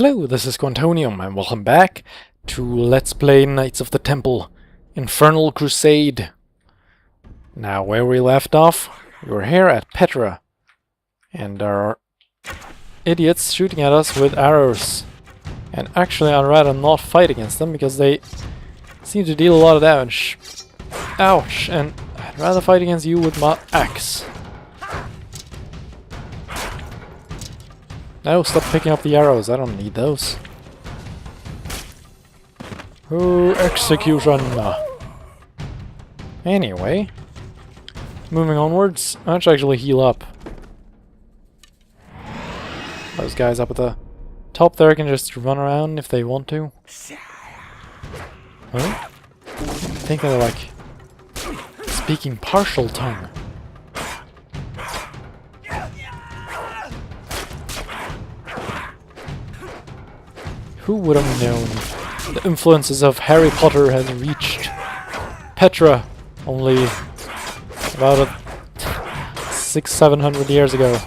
Hello, this is Kwantonium, and welcome back to Let's Play Knights of the Temple Infernal Crusade. Now, where we left off, we were here at Petra, and there are idiots shooting at us with arrows. And actually, I'd rather not fight against them, because they seem to deal a lot of damage. Ouch, and I'd rather fight against you with my axe. No, stop picking up the arrows, I don't need those. Oh, execution! Anyway, moving onwards, let's actually heal up. Those guys up at the top there can just run around if they want to. Huh? I think they're like speaking partial tongue. Who would have known the influences of Harry Potter has reached Petra only about 600-700 years ago?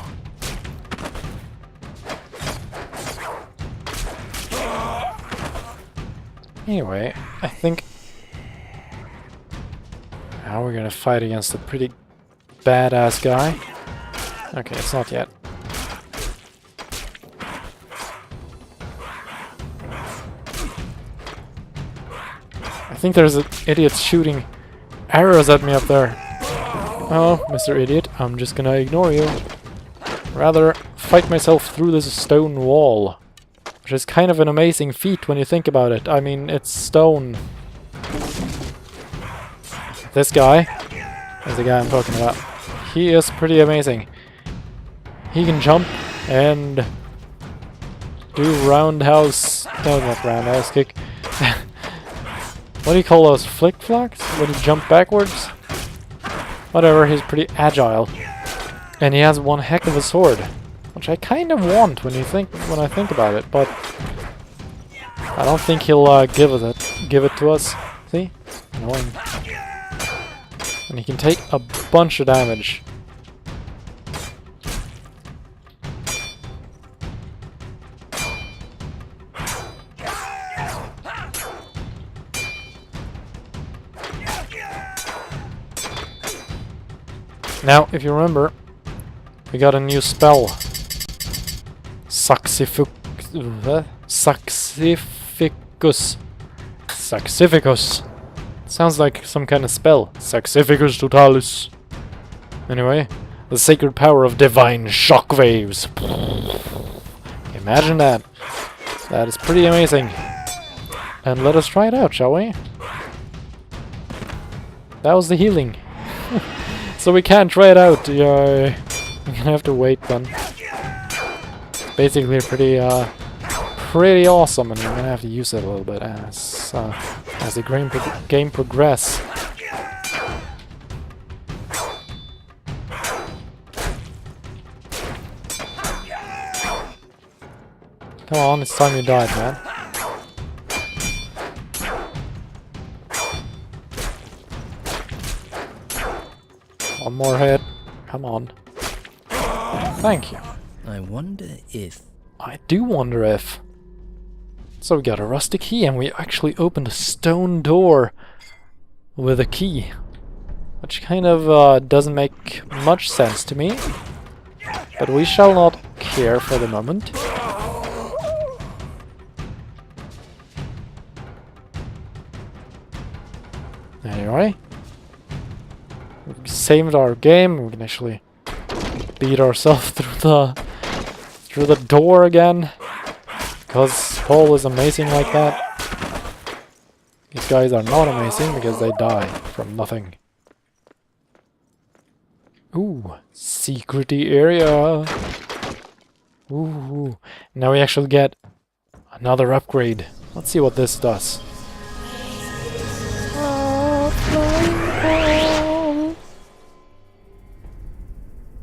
Anyway, I think now we're gonna fight against a pretty badass guy. Okay, it's not yet. I think there's an idiot shooting arrows at me up there. Oh, Mr. Idiot, I'm just gonna ignore you. Rather fight myself through this stone wall. Which is kind of an amazing feat when you think about it. I mean, it's stone. This guy is the guy I'm talking about. He is pretty amazing. He can jump and do roundhouse... No, not roundhouse kick. What do you call those? Flick-flacks? When you jump backwards? Whatever, he's pretty agile. And he has one heck of a sword. Which I kind of want when I think about it, but I don't think he'll give it to us. See? Annoying. And he can take a bunch of damage. Now, if you remember, we got a new spell. Saxificus. Sounds like some kind of spell. Saxificus totalis. Anyway, the sacred power of divine shockwaves. Imagine that. That is pretty amazing. And let us try it out, shall we? That was the healing. So we can't try it out. We're gonna have to wait then. Basically pretty awesome, and I'm gonna have to use it a little bit as the game progress. Come on, it's time you died, man. One more hit. Come on. Thank you. I wonder if... I do wonder if... So we got a rusty key, and we actually opened a stone door with a key. Which kind of doesn't make much sense to me. But we shall not care for the moment. Anyway. We've saved our game. We can actually beat ourselves through the door again, because Paul is amazing like that. These guys are not amazing because they die from nothing. Ooh, secrety area. Ooh, now we actually get another upgrade. Let's see what this does.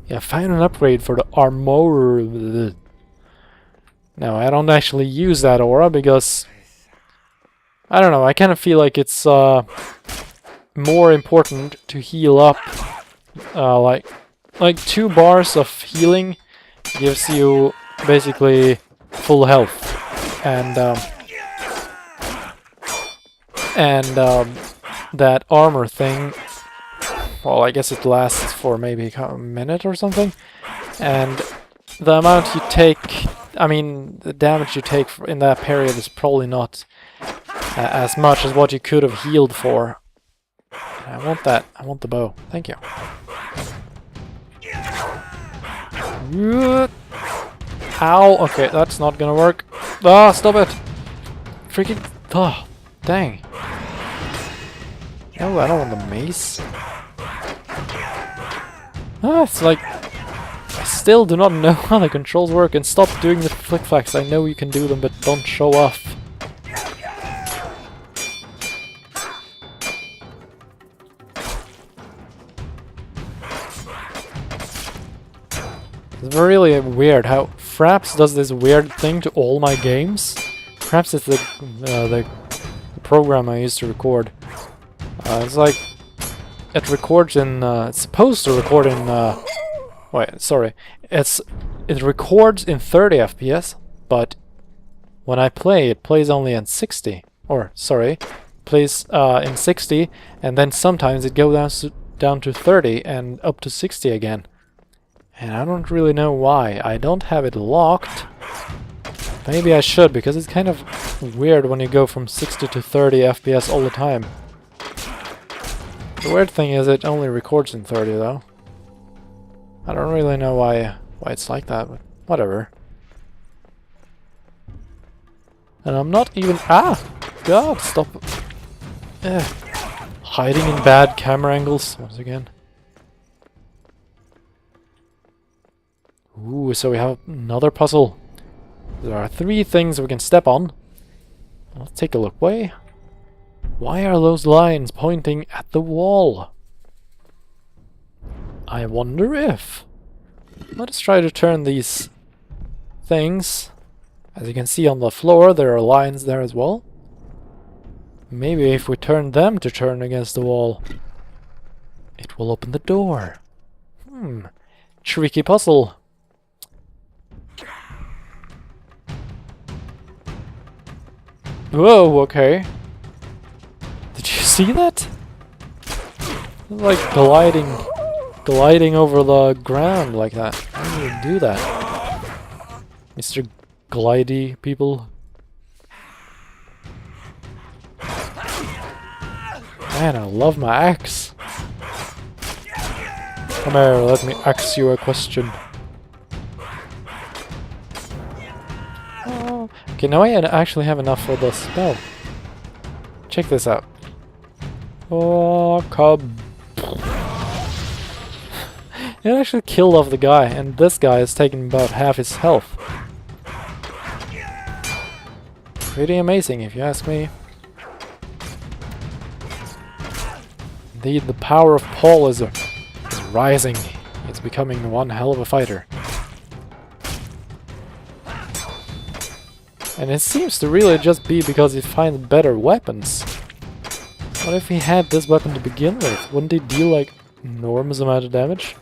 Yeah, find an upgrade for the armor. Now, I don't actually use that aura because... I don't know, I kind of feel like it's more important to heal up. Like 2 bars of healing gives you basically full health. and that armor thing, well, I guess it lasts for maybe a minute or something, and the amount you take, I mean, the damage you take in that period is probably not as much as what you could have healed for. I want that. I want the bow. Thank you. Ow! Okay, that's not gonna work. Ah, stop it! Freaking... Oh, dang. No, I don't want the mace. Ah, it's like... I still do not know how the controls work, and stop doing the flick-flacks. I know you can do them, but don't show off. It's really weird how Fraps does this weird thing to all my games. Perhaps it's the program I used to record. It's like it records in. It's supposed to record in. Wait, sorry. It records in 30 FPS, but when I play, it plays only in 60. Or sorry, plays in 60, and then sometimes it goes down to 30 and up to 60 again. And I don't really know why. I don't have it locked. Maybe I should, because it's kind of weird when you go from 60 to 30 FPS all the time. The weird thing is it only records in 30 though. I don't really know why it's like that, but whatever. And I'm not even... Ah! God, stop! Hiding in bad camera angles once again. Ooh, so we have another puzzle. There are 3 things we can step on. Let's take a look. Why are those lines pointing at the wall? I wonder if... Let us try to turn these things. As you can see on the floor, there are lines there as well. Maybe if we turn them to turn against the wall, it will open the door. Tricky puzzle. Whoa, okay. Did you see that? Like gliding over the ground like that. How do you do that? Mr. Glidey people. Man, I love my axe. Come here, let me ask you a question. Okay, now I actually have enough for the spell. Check this out. Oh, come. It actually killed off the guy, and this guy has taken about half his health. Pretty amazing, if you ask me. Indeed, the power of Paul is rising. It's becoming one hell of a fighter. And it seems to really just be because he finds better weapons. What if he had this weapon to begin with? Wouldn't he deal like enormous amount of damage?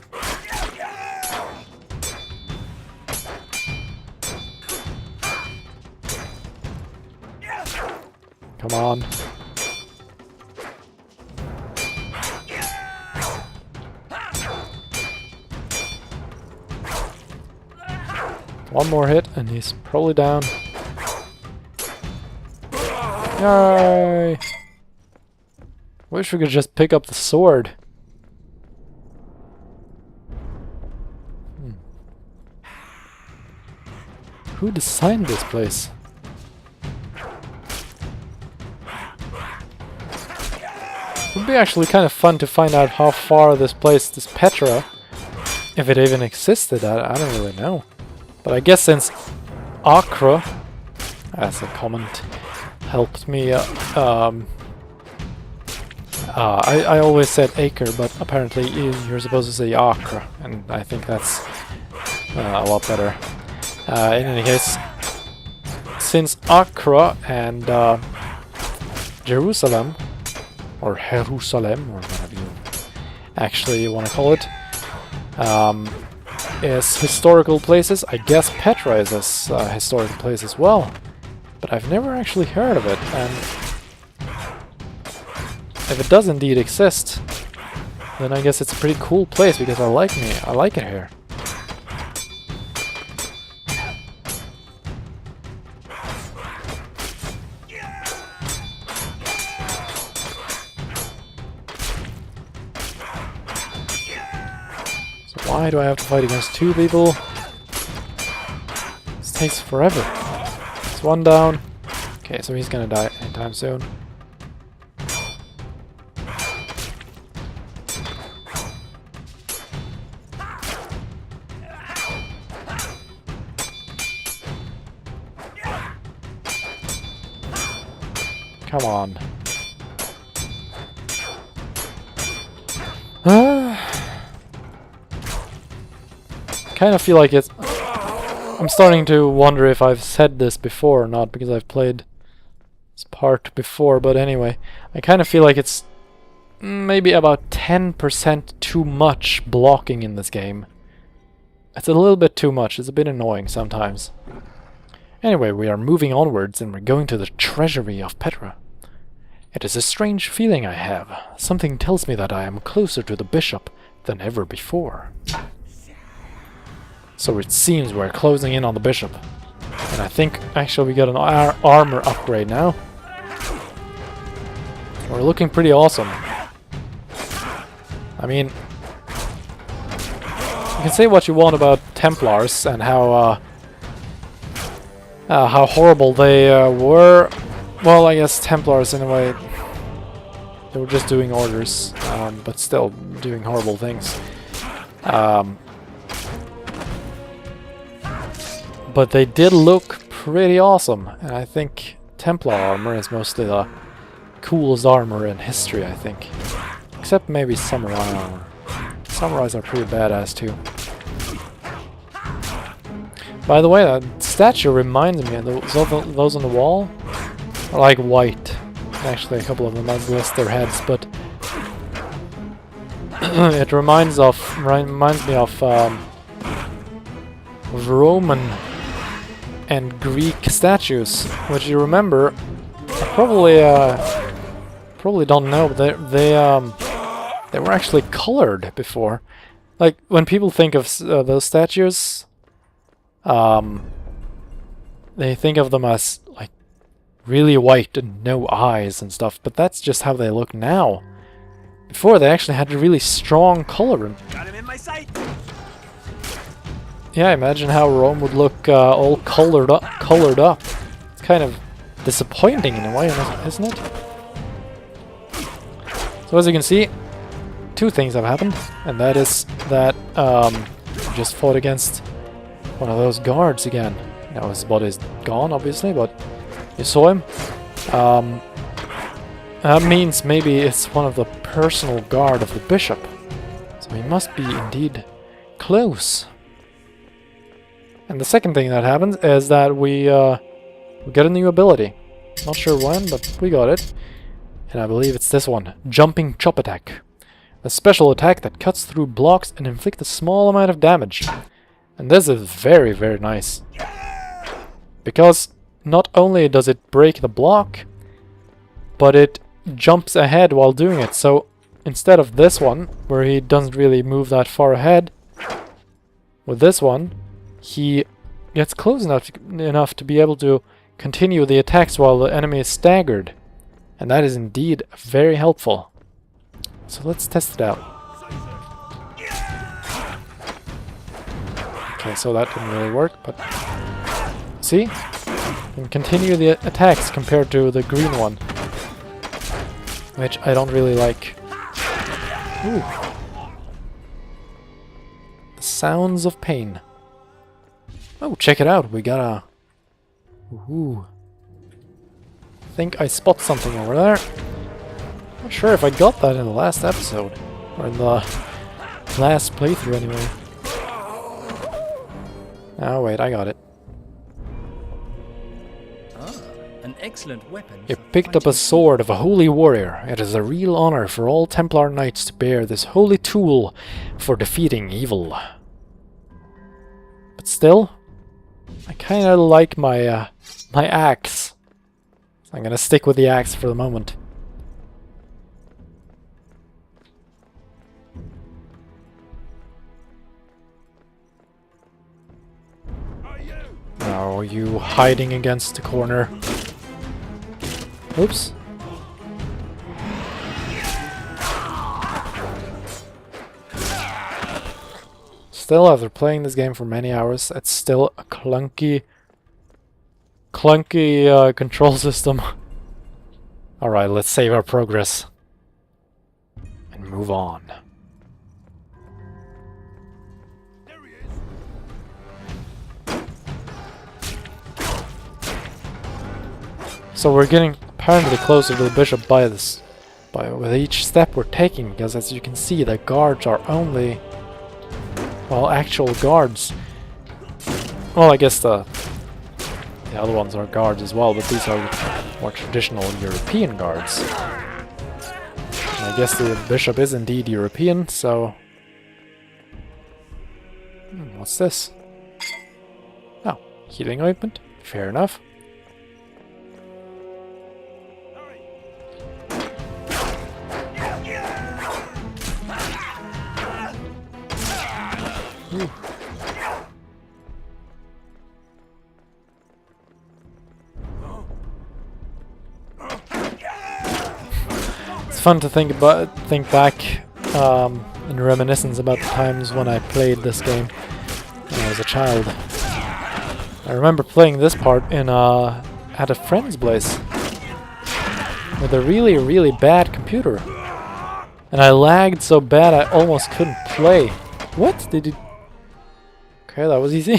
Come on. One more hit and he's probably down. Yay! Wish we could just pick up the sword. Who designed this place? It would be actually kind of fun to find out how far this place, this Petra, if it even existed, I don't really know. But I guess since Acre, as a comment, helped me, I always said acre, but apparently you're supposed to say Acre, and I think that's a lot better. In any case, since Acre and Jerusalem, or Jerusalem, or whatever you actually want to call it, is historical places, I guess Petra is a historical place as well. but I've never actually heard of it, and if it does indeed exist, then I guess it's a pretty cool place because I like it here. So why do I have to fight against two people? This takes forever. It's one down. Okay, so he's gonna die anytime soon. Come on. Kind of feel like it's... I'm starting to wonder if I've said this before or not, because I've played this part before, but anyway. I kind of feel like it's maybe about 10% too much blocking in this game. It's a little bit too much, it's a bit annoying sometimes. Anyway, we are moving onwards and we're going to the treasury of Petra. It is a strange feeling I have. Something tells me that I am closer to the bishop than ever before. So it seems we're closing in on the bishop. And I think actually we got an armor upgrade now. We're looking pretty awesome. I mean, you can say what you want about Templars and how horrible they were. Well, I guess Templars in a way, they were just doing orders, but still doing horrible things. But they did look pretty awesome, and I think Templar armor is mostly the coolest armor in history, I think. Except maybe Samurai armor. Samurais are pretty badass too. By the way, that statue reminds me of those on the wall are like white. Actually, a couple of them I've lost their heads, but it reminds me of Roman and Greek statues, which you remember. Probably don't know, but they were actually colored before. Like when people think of those statues, they think of them as like really white and no eyes and stuff, but that's just how they look now. Before, they actually had a really strong color. Got him in my sight. Yeah, imagine how Rome would look all colored up. It's kind of disappointing in a way, isn't it? So as you can see, two things have happened, and that is that we just fought against one of those guards again. Now his body's gone, obviously, but you saw him. That means maybe it's one of the personal guard of the bishop. So he must be indeed close. And the second thing that happens is that we get a new ability. Not sure when, but we got it. And I believe it's this one. Jumping Chop Attack. A special attack that cuts through blocks and inflicts a small amount of damage. And this is very, very nice. Because not only does it break the block, but it jumps ahead while doing it. So instead of this one, where he doesn't really move that far ahead, with this one, he gets close enough to be able to continue the attacks while the enemy is staggered. And that is indeed very helpful. So let's test it out. Okay, so that didn't really work, but see? You can continue the attacks compared to the green one, which I don't really like. Ooh. The sounds of pain. Oh, check it out. We got a... Ooh. I think I spot something over there. Not sure if I got that in the last episode. Or in the last playthrough, anyway. Oh, wait, I got it. An excellent weapon. You picked up a sword of a holy warrior. It is a real honor for all Templar knights to bear this holy tool for defeating evil. But still, I kind of like my my axe. So I'm gonna stick with the axe for the moment. Now you hiding against the corner. Oops. Still, after playing this game for many hours, it's still a clunky control system. Alright, let's save our progress. And move on. So we're getting apparently closer to the bishop with each step we're taking, because as you can see, the guards are only, well, actual guards. Well, I guess the other ones are guards as well, but these are more traditional European guards. And I guess the bishop is indeed European, so... what's this? Oh, healing ointment? Fair enough. Ooh. It's fun to think back in reminiscence about the times when I played this game when I was a child. I remember playing this part in at a friend's place with a really bad computer, and I lagged so bad I almost couldn't play. What did you? Okay, that was easy.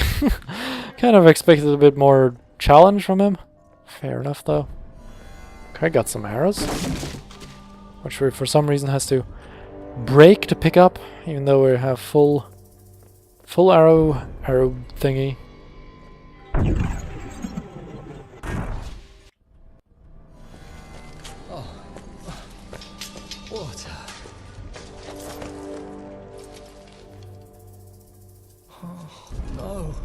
Kind of expected a bit more challenge from him. Fair enough, though. Okay, got some arrows, which we for some reason has to break to pick up, even though we have full arrow thingy. Oh, water. Oh, no.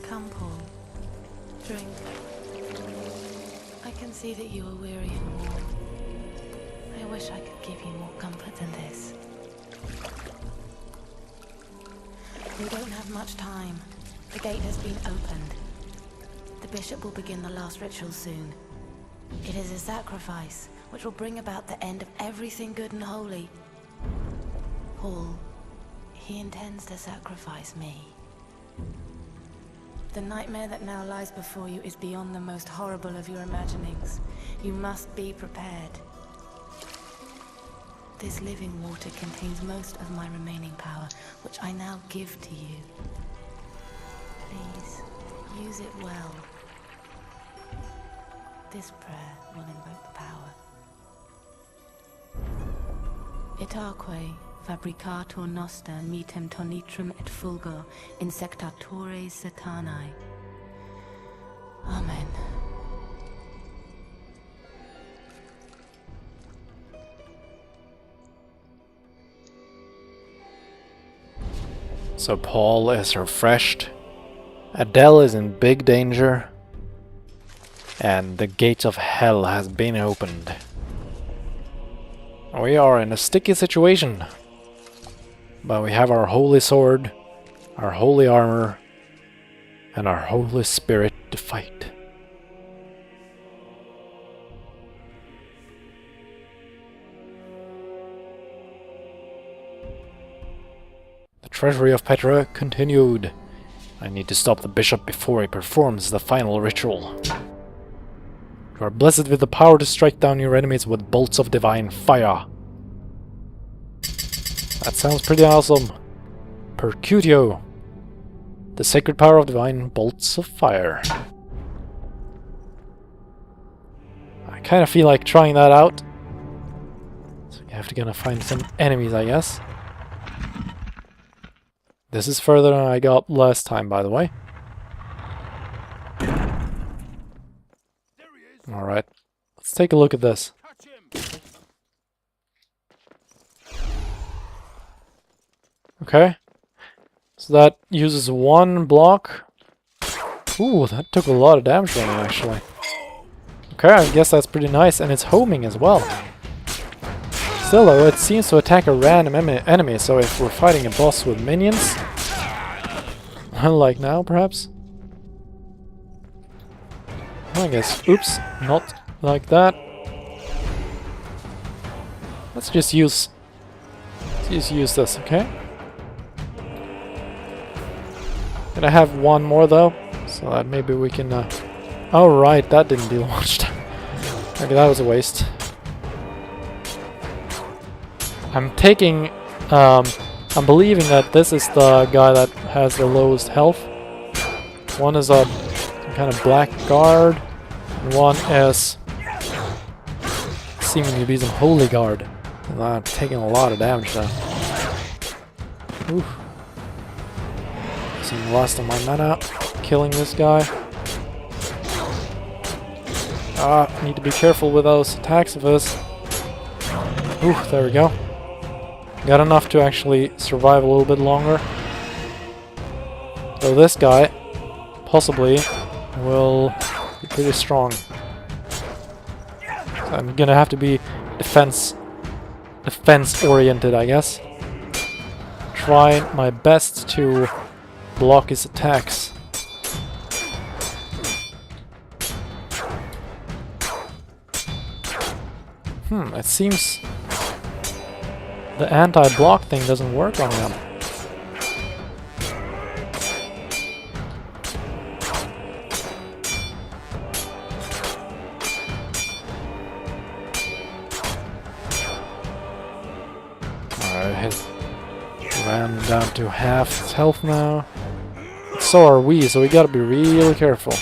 Come, Paul. Drink. I can see that you are weary and worn. I wish I could give you more comfort than this. We don't have much time. The gate has been opened. The bishop will begin the last ritual soon. It is a sacrifice which will bring about the end of everything good and holy. Paul, he intends to sacrifice me. The nightmare that now lies before you is beyond the most horrible of your imaginings. You must be prepared. This living water contains most of my remaining power, which I now give to you. Please, use it well. This prayer will invoke the power. Itaque fabricator noster mitem tonitrum et fulgor insectatores satanae. Amen. So Paul is refreshed. Adele is in big danger. And the gate of hell has been opened. We are in a sticky situation. But we have our holy sword, our holy armor, and our holy spirit to fight. The treasury of Petra continued. I need to stop the bishop before he performs the final ritual. You are blessed with the power to strike down your enemies with bolts of divine fire. That sounds pretty awesome. Percutio. The sacred power of divine bolts of fire. I kind of feel like trying that out. So you have to gonna find some enemies, I guess. This is further than I got last time, by the way. Alright. Let's take a look at this. Okay. So that uses 1 block. Ooh, that took a lot of damage from it, actually. Okay, I guess that's pretty nice, and it's homing as well. Still though, it seems to attack a random enemy, so if we're fighting a boss with minions, like now perhaps? I guess, oops, not like that. Let's just use this, okay? Gonna have 1 more though, so that maybe we can, oh right, that didn't deal much damage. Maybe that was a waste. I'm believing that this is the guy that has the lowest health. One is some kind of black guard, and one is seeming to be some holy guard. And I'm taking a lot of damage though. Oof. Using the last of my mana, killing this guy. Need to be careful with those attacks of his. Ooh, there we go. Got enough to actually survive a little bit longer. So this guy possibly will be pretty strong. So I'm gonna have to be defense oriented, I guess. Try my best to block his attacks. It seems the anti-block thing doesn't work on him. Alright, he ran down to half his health now. So are we, so we gotta be really careful.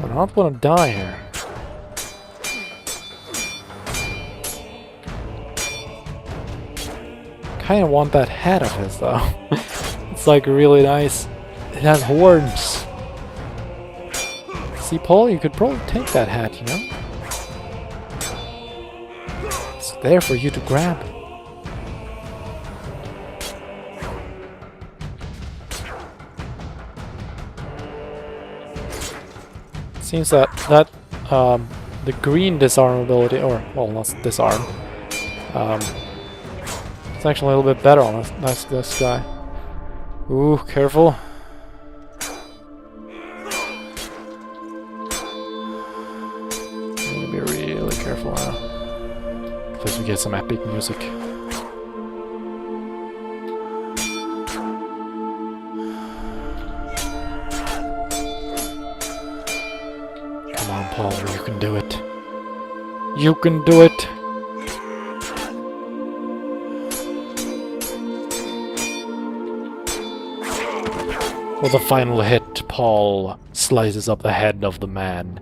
I don't want to die here. Kinda want that hat of his though. It's like really nice. It has horns. See, Paul, you could probably take that hat, you know? It's there for you to grab. Seems that the green disarm ability, or well, not disarm, it's actually a little bit better on this guy. Ooh, careful! Need to be really careful now. Because we get some epic music. Come on, Paul, you can do it. You can do it! With a final hit, Paul slices up the head of the man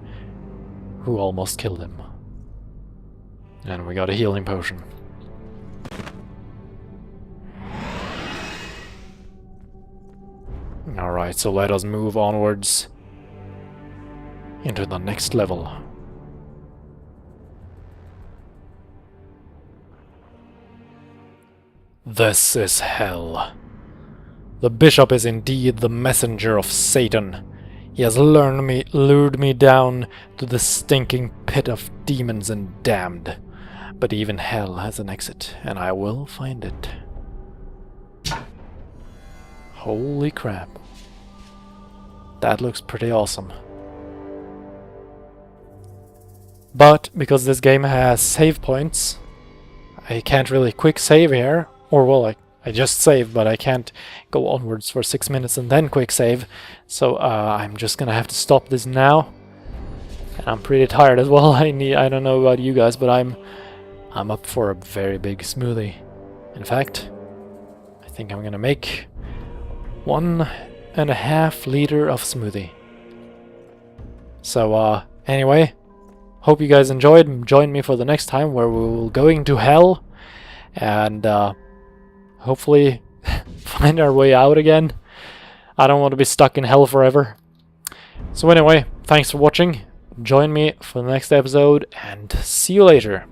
who almost killed him. And we got a healing potion. Alright, so let us move onwards into the next level. This is hell. The bishop is indeed the messenger of Satan. He has lured me down to the stinking pit of demons and damned. But even hell has an exit, and I will find it. Holy crap. That looks pretty awesome. But because this game has save points, I can't really quick save here. Or well, I just saved, but I can't go onwards for 6 minutes and then quick save. So I'm just gonna have to stop this now. And I'm pretty tired as well. I don't know about you guys, but I'm up for a very big smoothie. In fact, I think I'm gonna make 1.5 liter of smoothie. So anyway, hope you guys enjoyed. Join me for the next time where we will going to hell and hopefully find our way out again. I don't want to be stuck in hell forever. So anyway, thanks for watching. join me for the next episode, and see you later.